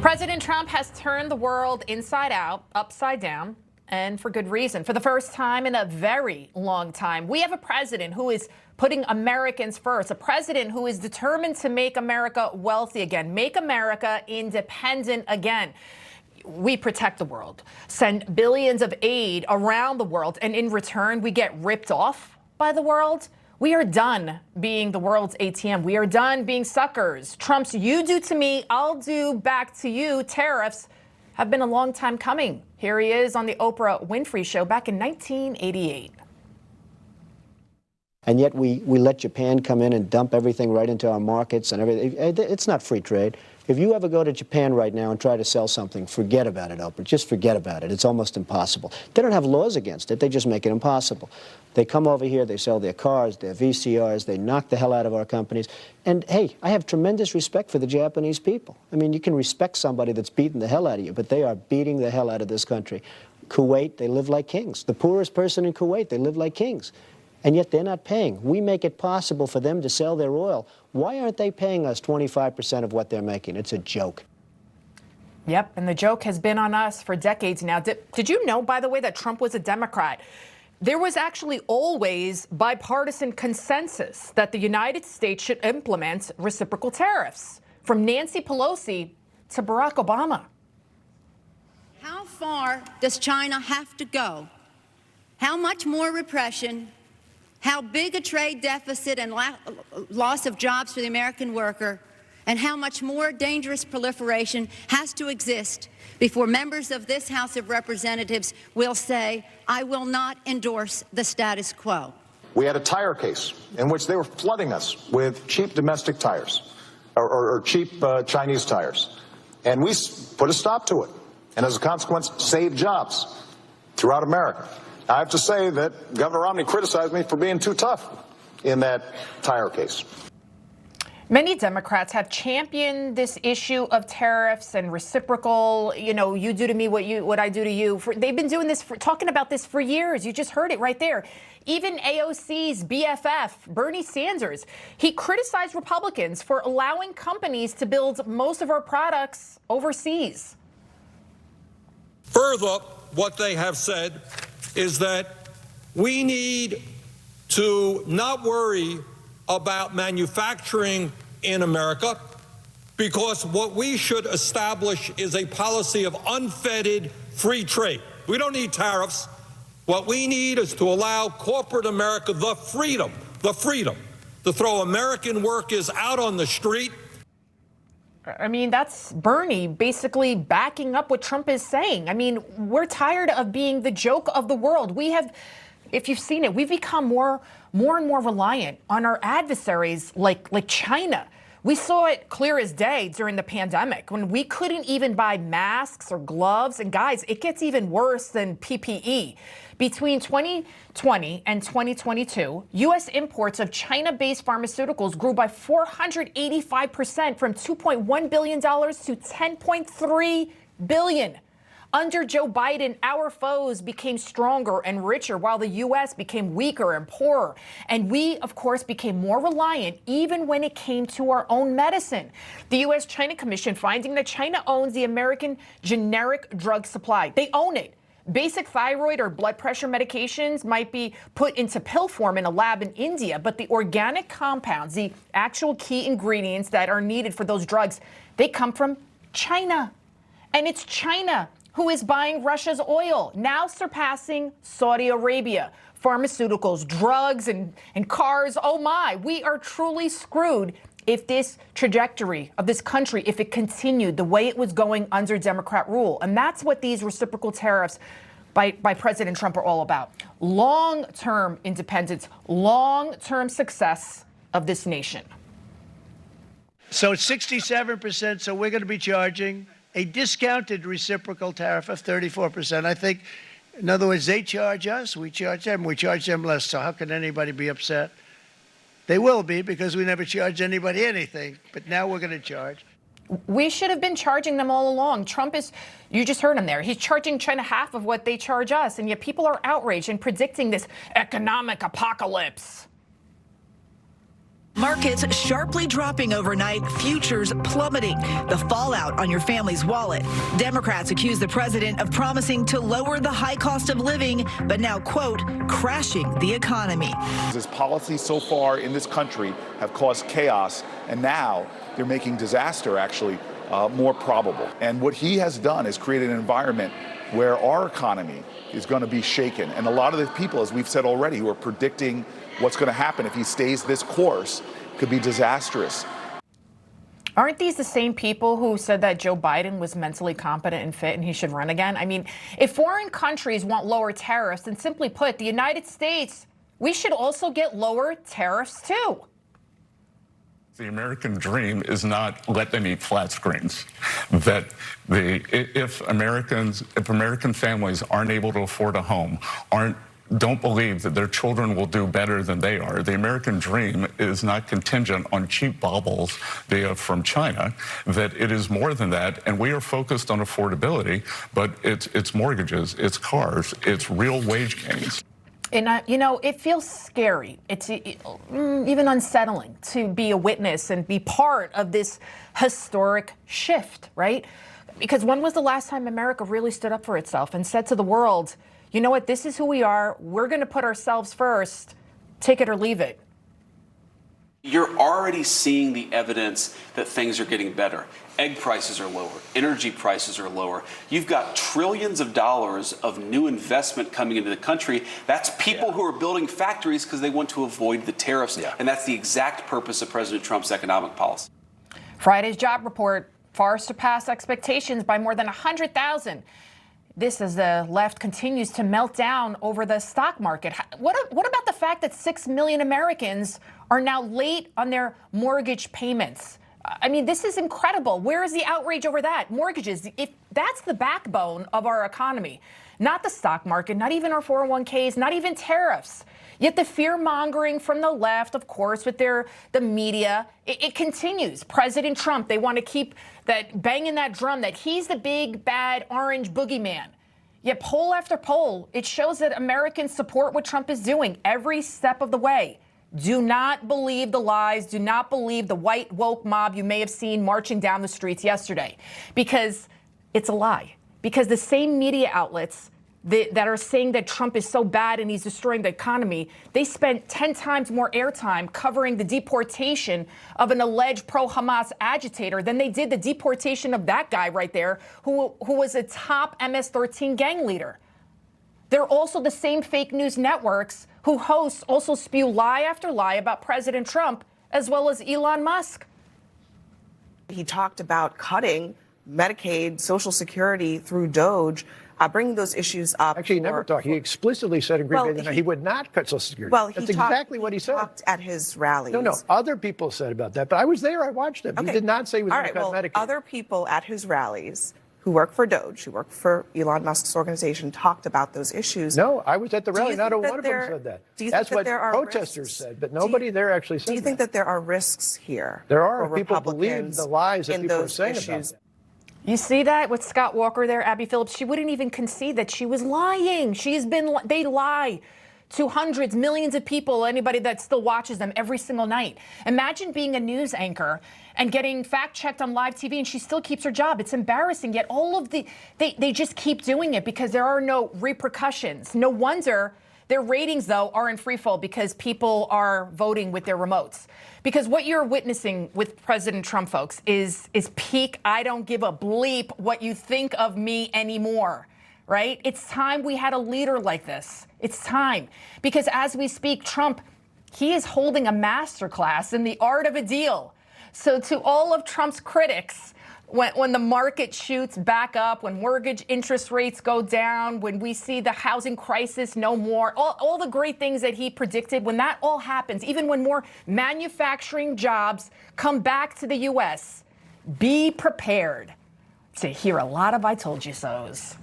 President Trump has turned the world inside out, upside down, and for good reason. For the first time in a very long time, we have a president who is putting Americans first, a president who is determined to make America wealthy again, make America independent again. We protect the world, send billions of aid around the world, and in return, we get ripped off by the world. We are done being the world's ATM. We are done being suckers. Trump's "you do to me, I'll do back to you" tariffs have been a long time coming. Here he is on the Oprah Winfrey Show back in 1988. And yet we let Japan come in and dump everything right into our markets and everything. It's not free trade. If you ever go to Japan right now and try to sell something, forget about it, Oprah. Just forget about it. It's almost impossible. They don't have laws against it. They just make it impossible. They come over here, they sell their cars, their VCRs, they knock the hell out of our companies. And, hey, I have tremendous respect for the Japanese people. I mean, you can respect somebody that's beating the hell out of you, but they are beating the hell out of this country. Kuwait, they live like kings. The poorest person in Kuwait, they live like kings. And yet they're not paying. We make it possible for them to sell their oil. Why aren't they paying us 25% of what they're making? It's a joke. Yep, and the joke has been on us for decades now. Did you know, by the way, that Trump was a Democrat? There was actually always bipartisan consensus that the United States should implement reciprocal tariffs, from Nancy Pelosi to Barack Obama. How far does China have to go? How much more repression? How big a trade deficit and loss of jobs for the American worker, and how much more dangerous proliferation has to exist before members of this House of Representatives will say, "I will not endorse the status quo"? We had a tire case in which they were flooding us with cheap domestic tires or cheap Chinese tires. And we put a stop to it. And as a consequence, saved jobs throughout America. I have to say that Governor Romney criticized me for being too tough in that tire case. Many Democrats have championed this issue of tariffs and reciprocal, you do to me what I do to you. They've been doing this, talking about this for years. You just heard it right there. Even AOC's BFF, Bernie Sanders, he criticized Republicans for allowing companies to build most of our products overseas. Further, what they have said is that we need to not worry about manufacturing in America, because what we should establish is a policy of unfettered free trade. We don't need tariffs. What we need is to allow corporate America the freedom to throw American workers out on the street. I mean, that's Bernie basically backing up what Trump is saying. I mean, we're tired of being the joke of the world. We have, if you've seen it, we've become more and more reliant on our adversaries like China. We saw it clear as day during the pandemic when we couldn't even buy masks or gloves. And guys, it gets even worse than PPE. Between 2020 and 2022, U.S. imports of China-based pharmaceuticals grew by 485%, from $2.1 billion to $10.3 billion. Under Joe Biden, our foes became stronger and richer, while the U.S. became weaker and poorer. And we, of course, became more reliant even when it came to our own medicine. The U.S.-China Commission finding that China owns the American generic drug supply. They own it. Basic thyroid or blood pressure medications might be put into pill form in a lab in India, but the organic compounds, the actual key ingredients that are needed for those drugs, they come from China. And it's China who is buying Russia's oil, now surpassing Saudi Arabia. Pharmaceuticals, drugs, and cars, oh my, we are truly screwed if this trajectory of this country, if it continued the way it was going under Democrat rule. And that's what these reciprocal tariffs by President Trump are all about. Long-term independence, long-term success of this nation. So 67%, so we're going to be charging a discounted reciprocal tariff of 34%. I think, in other words, they charge us, we charge them less. So how can anybody be upset? They will be, because we never charge anybody anything, but now we're going to charge. We should have been charging them all along. Trump is, you just heard him there, he's charging China half of what they charge us, and yet people are outraged and predicting this economic apocalypse. Markets sharply dropping overnight, futures plummeting. The fallout on your family's wallet. Democrats accuse the president of promising to lower the high cost of living, but now, quote, crashing the economy. His policies so far in this country have caused chaos, and now they're making disaster actually more probable. And what he has done is created an environment where our economy is going to be shaken. And a lot of the people, as we've said already, who are predicting what's going to happen if he stays this course could be disastrous. Aren't these the same people who said that Joe Biden was mentally competent and fit and he should run again? I mean, if foreign countries want lower tariffs, then simply put, the United States, we should also get lower tariffs too. The American dream is not let them eat flat screens. That if American families aren't able to afford a home, don't believe that their children will do better than they are. The American dream is not contingent on cheap baubles from China, that it is more than that, and we are focused on affordability, but it's mortgages, it's cars, it's real wage gains. And, it feels scary. It's even unsettling to be a witness and be part of this historic shift, right? Because when was the last time America really stood up for itself and said to the world, you know what, this is who we are. We're going to put ourselves first. Take it or leave it. You're already seeing the evidence that things are getting better. Egg prices are lower. Energy prices are lower. You've got trillions of dollars of new investment coming into the country. That's people who are building factories because they want to avoid the tariffs. And that's the exact purpose of President Trump's economic policy. Friday's job report far surpassed expectations by more than 100,000. This as the left continues to melt down over the stock market. What about the fact that 6 million Americans are now late on their mortgage payments? I mean, this is incredible. Where is the outrage over that? Mortgages, if that's the backbone of our economy, not the stock market, not even our 401ks, not even tariffs. Yet the fear-mongering from the left, of course, with the media, it continues. President Trump, they want to keep that banging that drum that he's the big, bad, orange boogeyman. Yet poll after poll, it shows that Americans support what Trump is doing every step of the way. Do not believe the lies. Do not believe the white woke mob you may have seen marching down the streets yesterday, because it's a lie. Because the same media outlets that are saying that Trump is so bad and he's destroying the economy, they spent 10 times more airtime covering the deportation of an alleged pro-Hamas agitator than they did the deportation of that guy right there who was a top MS-13 gang leader. They're also the same fake news networks who hosts also spew lie after lie about President Trump as well as Elon Musk. He talked about cutting Medicaid, Social Security through DOGE, bringing those issues up. Actually, he never talked. He explicitly said in Green Bay that he would not cut Social Security. Well, that's exactly what he said. He talked at his rallies. No, other people said about that, but I was there. I watched him. Okay. He did not say he was going to cut Medicaid. Other people at his rallies who work for DOGE, who work for Elon Musk's organization, talked about those issues. No, I was at the rally. Not one of them said that. That's what protesters said, but nobody there actually said that. Do you think that there are risks here? There are. People believe the lies that people are saying about that. You see that with Scott Walker there, Abby Phillips? She wouldn't even concede that she was lying. They lie to hundreds, millions of people, anybody that still watches them every single night. Imagine being a news anchor and getting fact-checked on live TV, and she still keeps her job. It's embarrassing, yet they just keep doing it because there are no repercussions. No wonder their ratings, though, are in free fall because people are voting with their remotes. Because what you're witnessing with President Trump, folks, is peak I don't give a bleep what you think of me anymore, right? It's time we had a leader like this. It's time. Because as we speak, Trump, he is holding a masterclass in the art of a deal. So to all of Trump's critics, when the market shoots back up, when mortgage interest rates go down, when we see the housing crisis no more, all the great things that he predicted, when that all happens, even when more manufacturing jobs come back to the U.S., be prepared to hear a lot of I told you so's.